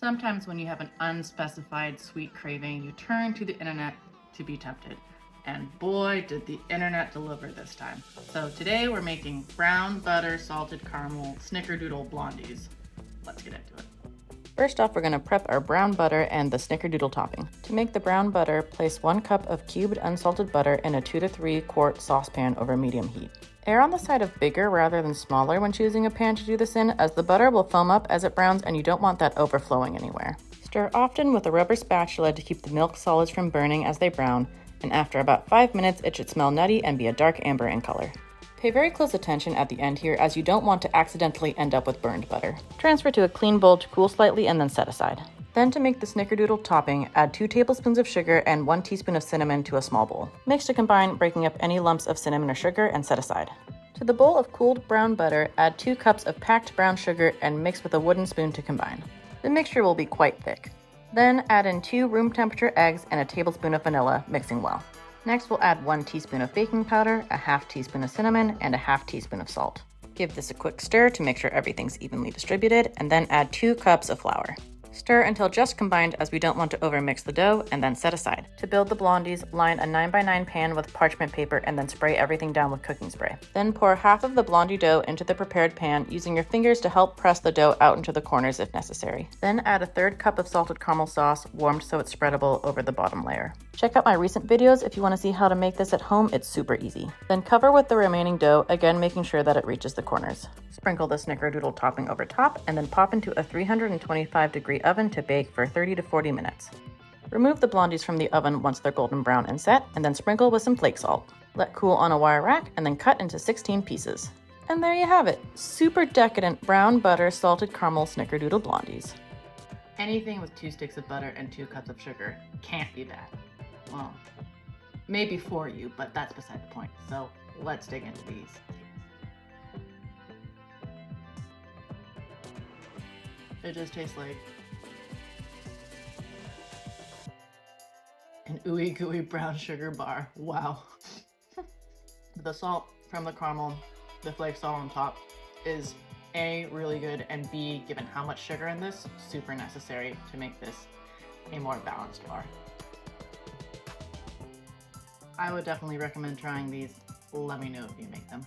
Sometimes when you have an unspecified sweet craving, you turn to the internet to be tempted. And boy, did the internet deliver this time. So today we're making brown butter salted caramel Snickerdoodle Blondies. Let's get into it. First off, we're going to prep our brown butter and the Snickerdoodle topping. To make the brown butter, place 1 cup of cubed unsalted butter in a 2 to 3 quart saucepan over medium heat. Err on the side of bigger rather than smaller when choosing a pan to do this in, as the butter will foam up as it browns and you don't want that overflowing anywhere. Stir often with a rubber spatula to keep the milk solids from burning as they brown, and after about 5 minutes it should smell nutty and be a dark amber in color. Pay very close attention at the end here, as you don't want to accidentally end up with burned butter. Transfer to a clean bowl to cool slightly and then set aside. Then to make the Snickerdoodle topping, add 2 tablespoons of sugar and 1 teaspoon of cinnamon to a small bowl. Mix to combine, breaking up any lumps of cinnamon or sugar, and set aside. To the bowl of cooled brown butter, add 2 cups of packed brown sugar and mix with a wooden spoon to combine. The mixture will be quite thick. Then add in 2 room temperature eggs and a tablespoon of vanilla, mixing well. Next we'll add 1 teaspoon of baking powder, a half teaspoon of cinnamon, and a half teaspoon of salt. Give this a quick stir to make sure everything's evenly distributed, and then add 2 cups of flour. Stir until just combined, as we don't want to overmix the dough, and then set aside. To build the blondies, line a 9x9 pan with parchment paper and then spray everything down with cooking spray. Then pour half of the blondie dough into the prepared pan, using your fingers to help press the dough out into the corners if necessary. Then add a 1/3 cup of salted caramel sauce, warmed so it's spreadable over the bottom layer. Check out my recent videos if you want to see how to make this at home. It's super easy. Then cover with the remaining dough, again making sure that it reaches the corners. Sprinkle the Snickerdoodle topping over top and then pop into a 325-degree oven to bake for 30 to 40 minutes. Remove the blondies from the oven once they're golden brown and set, and then sprinkle with some flake salt. Let cool on a wire rack and then cut into 16 pieces. And there you have it, super decadent brown butter salted caramel Snickerdoodle Blondies. Anything with 2 sticks of butter and 2 cups of sugar can't be bad. Well, maybe for you, but that's beside the point. So let's dig into these. It just tastes like an ooey-gooey brown sugar bar. Wow. The salt from the caramel, the flake salt on top is A, really good, and B, given how much sugar in this, super necessary to make this a more balanced bar. I would definitely recommend trying these. Let me know if you make them.